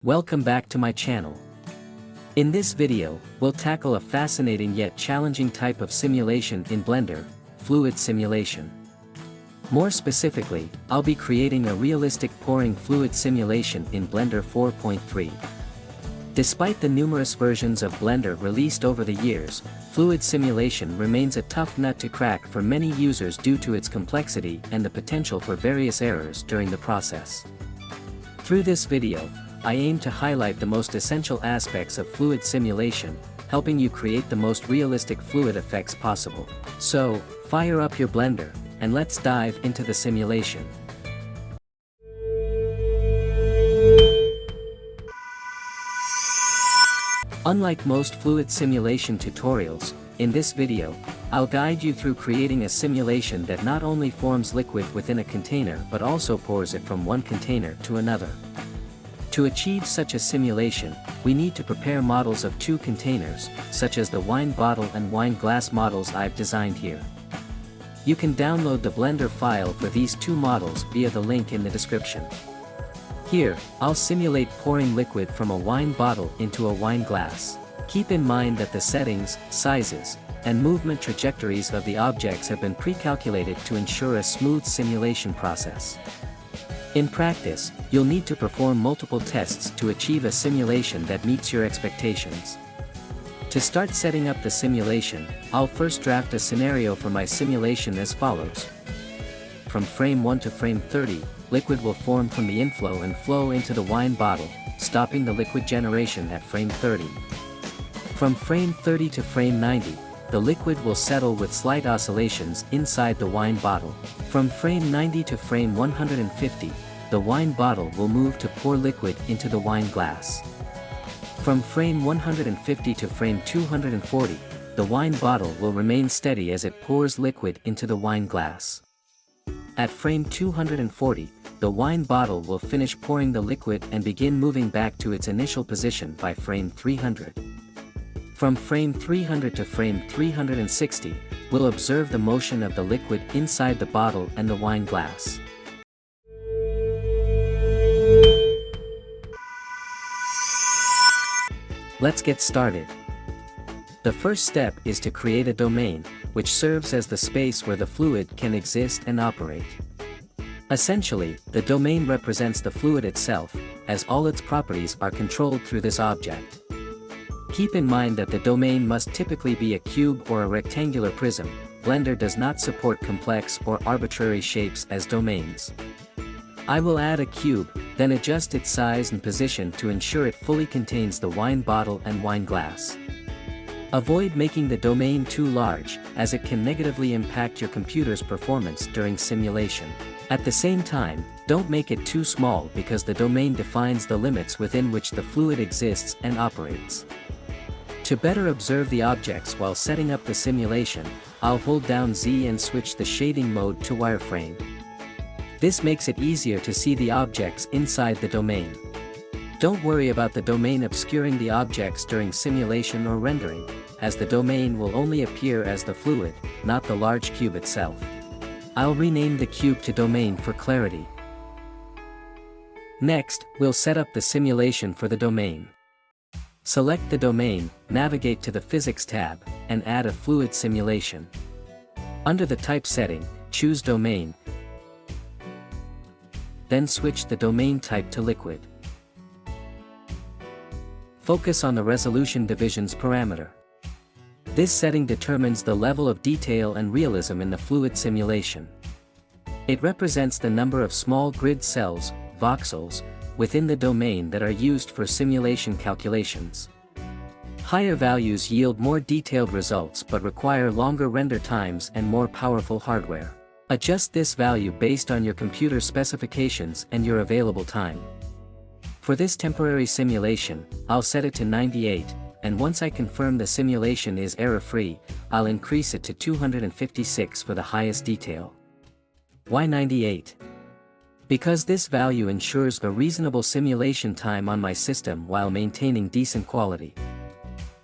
Welcome back to my channel. In this video, we'll tackle a fascinating yet challenging type of simulation in Blender, fluid simulation. More specifically, I'll be creating a realistic pouring fluid simulation in Blender 4.3. Despite the numerous versions of Blender released over the years, fluid simulation remains a tough nut to crack for many users due to its complexity and the potential for various errors during the process. Through this video, I aim to highlight the most essential aspects of fluid simulation, helping you create the most realistic fluid effects possible. So, fire up your Blender, and let's dive into the simulation. Unlike most fluid simulation tutorials, in this video, I'll guide you through creating a simulation that not only forms liquid within a container but also pours it from one container to another. To achieve such a simulation, we need to prepare models of two containers, such as the wine bottle and wine glass models I've designed here. You can download the Blender file for these two models via the link in the description. Here, I'll simulate pouring liquid from a wine bottle into a wine glass. Keep in mind that the settings, sizes, and movement trajectories of the objects have been pre-calculated to ensure a smooth simulation process. In practice, you'll need to perform multiple tests to achieve a simulation that meets your expectations. To start setting up the simulation, I'll first draft a scenario for my simulation as follows. From frame 1 to frame 30, liquid will form from the inflow and flow into the wine bottle, stopping the liquid generation at frame 30. From frame 30 to frame 90, the liquid will settle with slight oscillations inside the wine bottle. From frame 90 to frame 150, the wine bottle will move to pour liquid into the wine glass. From frame 150 to frame 240, the wine bottle will remain steady as it pours liquid into the wine glass. At frame 240, the wine bottle will finish pouring the liquid and begin moving back to its initial position by frame 300. From frame 300 to frame 360, we'll observe the motion of the liquid inside the bottle and the wine glass. Let's get started. The first step is to create a domain, which serves as the space where the fluid can exist and operate. Essentially, the domain represents the fluid itself, as all its properties are controlled through this object. Keep in mind that the domain must typically be a cube or a rectangular prism. Blender does not support complex or arbitrary shapes as domains. I will add a cube, then adjust its size and position to ensure it fully contains the wine bottle and wine glass. Avoid making the domain too large, as it can negatively impact your computer's performance during simulation. At the same time, don't make it too small because the domain defines the limits within which the fluid exists and operates. To better observe the objects while setting up the simulation, I'll hold down Z and switch the shading mode to wireframe. This makes it easier to see the objects inside the domain. Don't worry about the domain obscuring the objects during simulation or rendering, as the domain will only appear as the fluid, not the large cube itself. I'll rename the cube to domain for clarity. Next, we'll set up the simulation for the domain. Select the domain, navigate to the Physics tab, and add a fluid simulation. Under the Type setting, choose Domain, then switch the domain type to Liquid. Focus on the Resolution Divisions parameter. This setting determines the level of detail and realism in the fluid simulation. It represents the number of small grid cells, voxels, within the domain that are used for simulation calculations. Higher values yield more detailed results but require longer render times and more powerful hardware. Adjust this value based on your computer specifications and your available time. For this temporary simulation, I'll set it to 98, and once I confirm the simulation is error-free, I'll increase it to 256 for the highest detail. Why 98? Because this value ensures a reasonable simulation time on my system while maintaining decent quality.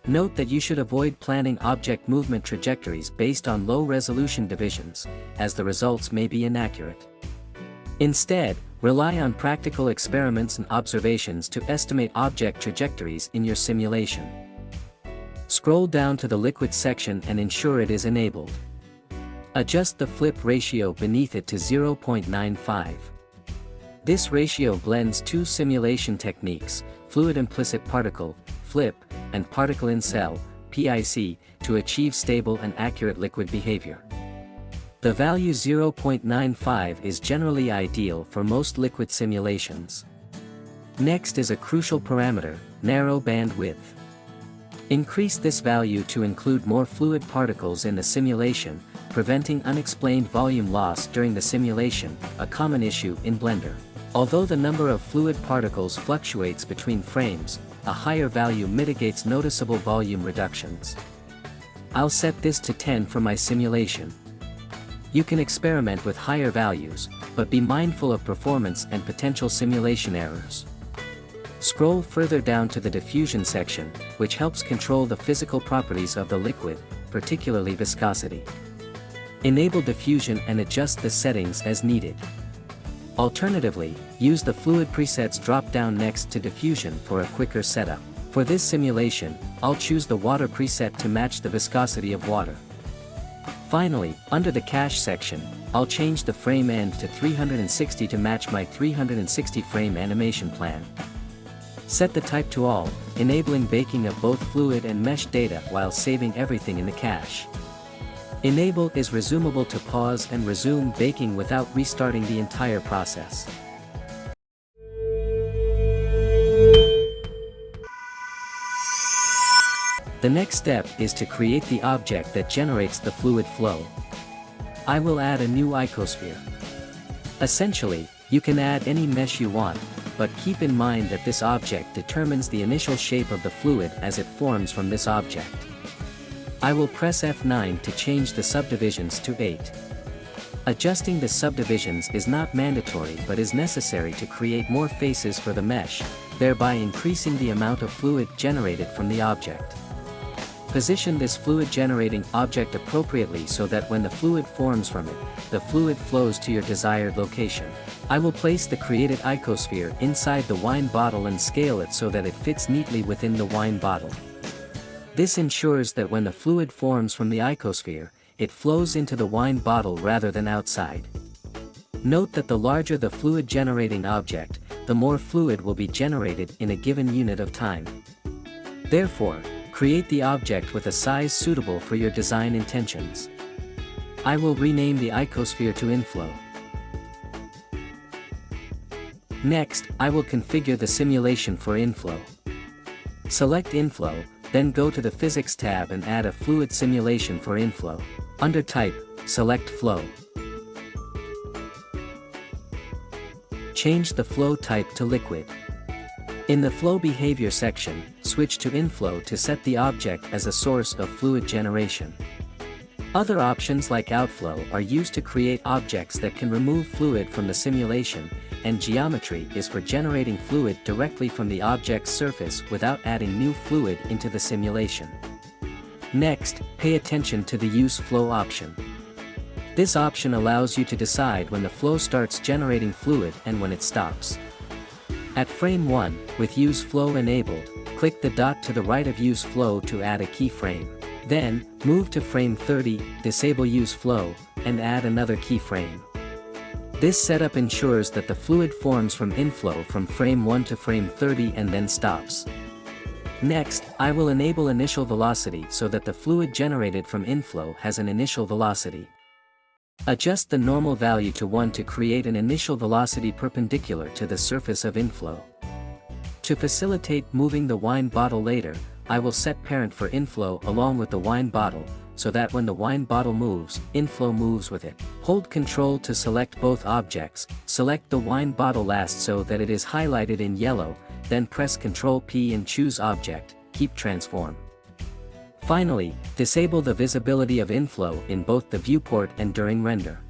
Note that you should avoid planning object movement trajectories based on low resolution divisions, as the results may be inaccurate. Instead, Rely on practical experiments and observations to estimate object trajectories in your simulation. Scroll down to the liquid section and ensure it is enabled. Adjust the flip ratio beneath it to 0.95. This ratio blends two simulation techniques, fluid implicit particle, FLIP, and particle in cell, PIC, to achieve stable and accurate liquid behavior. The value 0.95 is generally ideal for most liquid simulations. Next is a crucial parameter, narrow band width. Increase this value to include more fluid particles in the simulation, preventing unexplained volume loss during the simulation, a common issue in Blender. Although the number of fluid particles fluctuates between frames, a higher value mitigates noticeable volume reductions. I'll set this to 10 for my simulation. You can experiment with higher values, but be mindful of performance and potential simulation errors. Scroll further down to the diffusion section, which helps control the physical properties of the liquid, particularly viscosity. Enable diffusion and adjust the settings as needed. Alternatively, use the Fluid Presets drop-down next to Diffusion for a quicker setup. For this simulation, I'll choose the Water preset to match the viscosity of water. Finally, under the Cache section, I'll change the frame end to 360 to match my 360 frame animation plan. Set the type to all, enabling baking of both fluid and mesh data while saving everything in the cache. Enable is resumable to pause and resume baking without restarting the entire process. The next step is to create the object that generates the fluid flow. I will add a new icosphere. Essentially, you can add any mesh you want, but keep in mind that this object determines the initial shape of the fluid as it forms from this object. I will press F9 to change the subdivisions to 8. Adjusting the subdivisions is not mandatory but is necessary to create more faces for the mesh, thereby increasing the amount of fluid generated from the object. Position this fluid-generating object appropriately so that when the fluid forms from it, the fluid flows to your desired location. I will place the created icosphere inside the wine bottle and scale it so that it fits neatly within the wine bottle. This ensures that when the fluid forms from the icosphere, it flows into the wine bottle rather than outside. Note that the larger the fluid-generating object, the more fluid will be generated in a given unit of time. Therefore, create the object with a size suitable for your design intentions. I will rename the icosphere to Inflow. Next, I will configure the simulation for Inflow. Select Inflow, then go to the Physics tab and add a fluid simulation for Inflow. Under Type, select Flow. Change the flow type to Liquid. In the Flow Behavior section, switch to Inflow to set the object as a source of fluid generation. Other options like Outflow are used to create objects that can remove fluid from the simulation, and Geometry is for generating fluid directly from the object's surface without adding new fluid into the simulation. Next, pay attention to the Use Flow option. This option allows you to decide when the flow starts generating fluid and when it stops. At frame 1, with Use Flow enabled, click the dot to the right of Use Flow to add a keyframe. Then, move to frame 30, disable Use Flow, and add another keyframe. This setup ensures that the fluid forms from Inflow from frame 1 to frame 30 and then stops. Next, I will enable Initial Velocity so that the fluid generated from Inflow has an initial velocity. Adjust the normal value to 1 to create an initial velocity perpendicular to the surface of Inflow. To facilitate moving the wine bottle later, I will set parent for Inflow along with the wine bottle, so that when the wine bottle moves, Inflow moves with it. Hold Ctrl to select both objects, select the wine bottle last so that it is highlighted in yellow, then press Ctrl P and choose Object, keep Transform. Finally, disable the visibility of Inflow in both the viewport and during render.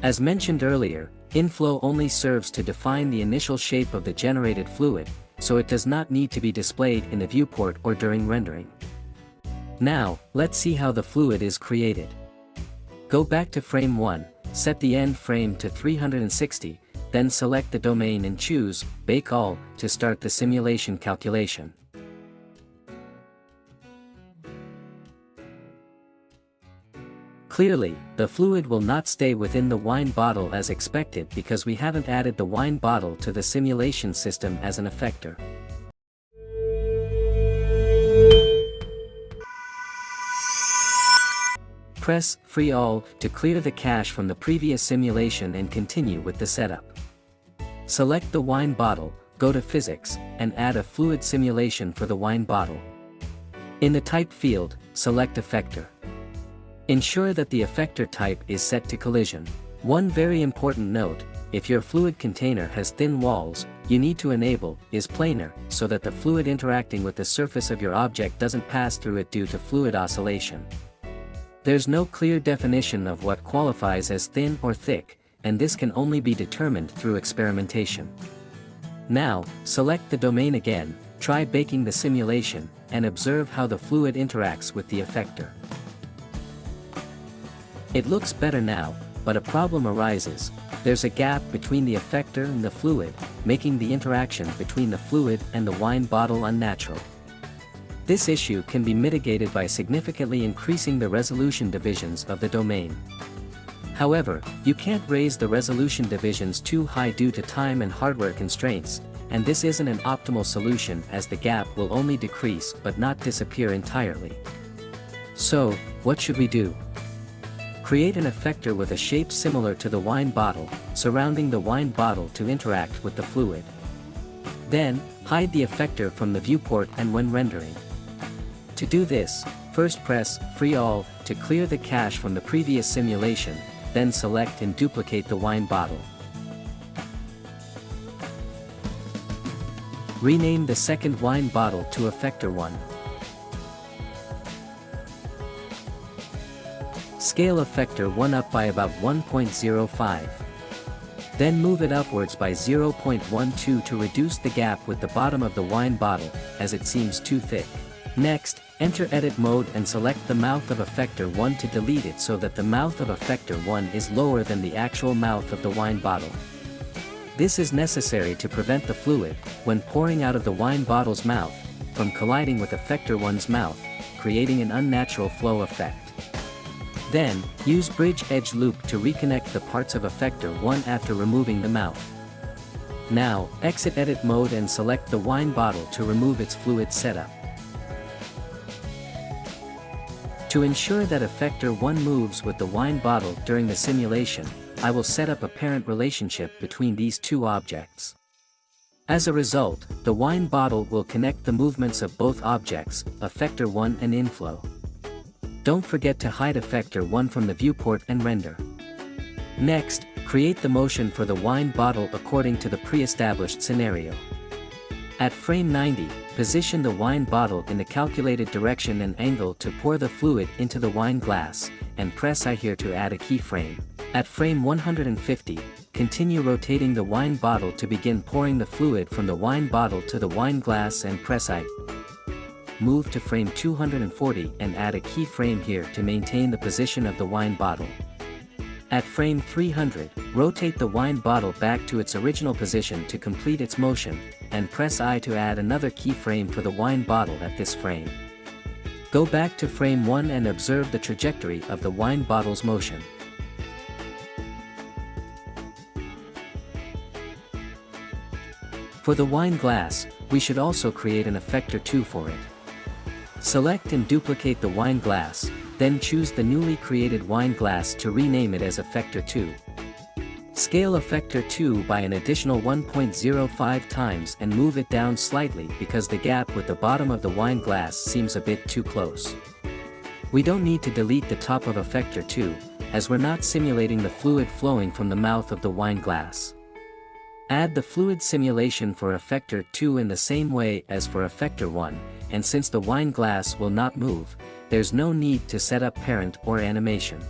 As mentioned earlier, Inflow only serves to define the initial shape of the generated fluid, so it does not need to be displayed in the viewport or during rendering. Now, let's see how the fluid is created. Go back to frame 1, set the end frame to 360, then select the domain and choose Bake All to start the simulation calculation. Clearly, the fluid will not stay within the wine bottle as expected because we haven't added the wine bottle to the simulation system as an effector. Press Free All to clear the cache from the previous simulation and continue with the setup. Select the wine bottle, go to Physics, and add a fluid simulation for the wine bottle. In the Type field, select Effector. Ensure that the effector type is set to collision. One very important note, if your fluid container has thin walls, you need to enable is planar so that the fluid interacting with the surface of your object doesn't pass through it due to fluid oscillation. There's no clear definition of what qualifies as thin or thick, and this can only be determined through experimentation. Now, select the domain again, try baking the simulation, and observe how the fluid interacts with the effector. It looks better now, but a problem arises. There's a gap between the effector and the fluid, making the interaction between the fluid and the wine bottle unnatural. This issue can be mitigated by significantly increasing the resolution divisions of the domain. However, you can't raise the resolution divisions too high due to time and hardware constraints, and this isn't an optimal solution as the gap will only decrease but not disappear entirely. So, what should we do? Create an effector with a shape similar to the wine bottle, surrounding the wine bottle to interact with the fluid. Then, hide the effector from the viewport and when rendering. To do this, first press Free All to clear the cache from the previous simulation, then select and duplicate the wine bottle. Rename the second wine bottle to Effector 1. Scale Effector 1 up by about 1.05. Then move it upwards by 0.12 to reduce the gap with the bottom of the wine bottle, as it seems too thick. Next, enter Edit mode and select the mouth of Effector 1 to delete it so that the mouth of Effector 1 is lower than the actual mouth of the wine bottle. This is necessary to prevent the fluid, when pouring out of the wine bottle's mouth, from colliding with Effector 1's mouth, creating an unnatural flow effect. Then, use Bridge Edge Loop to reconnect the parts of Effector 1 after removing the mouth. Now, exit Edit mode and select the wine bottle to remove its fluid setup. To ensure that Effector 1 moves with the wine bottle during the simulation, I will set up a parent relationship between these two objects. As a result, the wine bottle will connect the movements of both objects, Effector 1 and Inflow. Don't forget to hide Effector 1 from the viewport and render. Next, create the motion for the wine bottle according to the pre-established scenario. At frame 90, position the wine bottle in the calculated direction and angle to pour the fluid into the wine glass, and press I here to add a keyframe. At frame 150, continue rotating the wine bottle to begin pouring the fluid from the wine bottle to the wine glass and press I. Move to frame 240 and add a keyframe here to maintain the position of the wine bottle. At frame 300, rotate the wine bottle back to its original position to complete its motion, and press I to add another keyframe for the wine bottle at this frame. Go back to frame 1 and observe the trajectory of the wine bottle's motion. For the wine glass, we should also create an Effector 2 for it. Select and duplicate the wine glass, then choose the newly created wine glass to rename it as Effector 2. Scale Effector 2 by an additional 1.05 times and move it down slightly because the gap with the bottom of the wine glass seems a bit too close. We don't need to delete the top of Effector 2, as we're not simulating the fluid flowing from the mouth of the wine glass. Add the fluid simulation for Effector 2 in the same way as for Effector 1, and since the wine glass will not move, there's no need to set up parent or animation.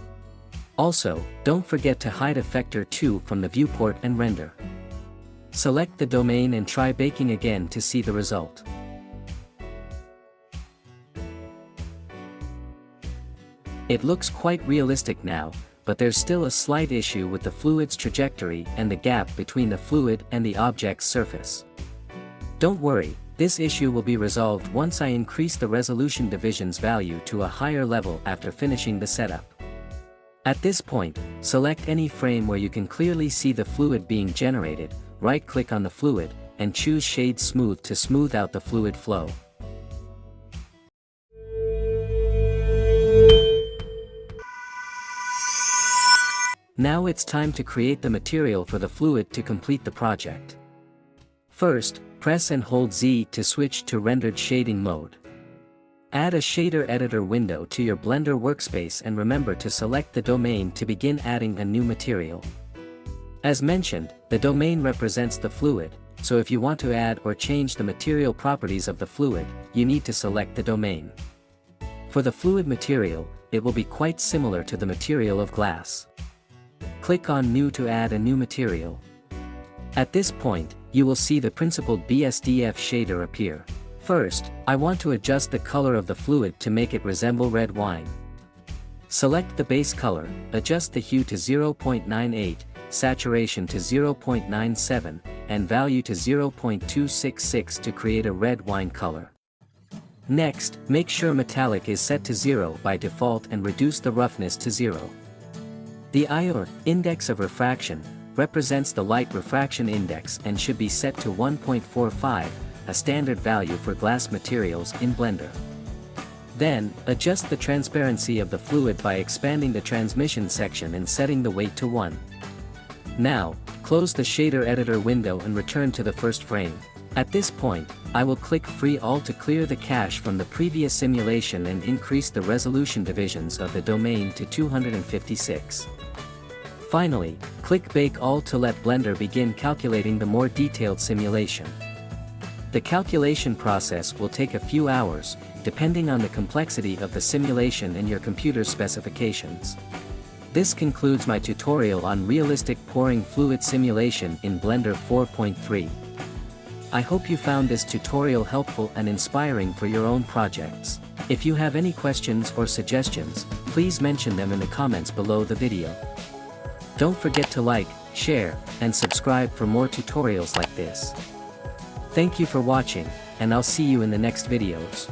Also, don't forget to hide Effector 2 from the viewport and render. Select the domain and try baking again to see the result. It looks quite realistic now, but there's still a slight issue with the fluid's trajectory and the gap between the fluid and the object's surface. Don't worry, this issue will be resolved once I increase the resolution divisions value to a higher level after finishing the setup. At this point, select any frame where you can clearly see the fluid being generated, right-click on the fluid, and choose Shade Smooth to smooth out the fluid flow. Now it's time to create the material for the fluid to complete the project. First, press and hold Z to switch to rendered shading mode. Add a shader editor window to your Blender workspace and remember to select the domain to begin adding a new material. As mentioned, the domain represents the fluid, so if you want to add or change the material properties of the fluid, you need to select the domain. For the fluid material, it will be quite similar to the material of glass. Click on New to add a new material. At this point, you will see the principled BSDF shader appear. First, I want to adjust the color of the fluid to make it resemble red wine. Select the base color, adjust the hue to 0.98, saturation to 0.97, and value to 0.266 to create a red wine color. Next, make sure metallic is set to 0 by default and reduce the roughness to 0. The I, or index of refraction, represents the light refraction index and should be set to 1.45, a standard value for glass materials in Blender. Then, adjust the transparency of the fluid by expanding the transmission section and setting the weight to 1. Now, close the shader editor window and return to the first frame. At this point, I will click Free All to clear the cache from the previous simulation and increase the resolution divisions of the domain to 256. Finally, click Bake All to let Blender begin calculating the more detailed simulation. The calculation process will take a few hours, depending on the complexity of the simulation and your computer's specifications. This concludes my tutorial on realistic pouring fluid simulation in Blender 4.3. I hope you found this tutorial helpful and inspiring for your own projects. If you have any questions or suggestions, please mention them in the comments below the video. Don't forget to like, share, and subscribe for more tutorials like this. Thank you for watching, and I'll see you in the next videos.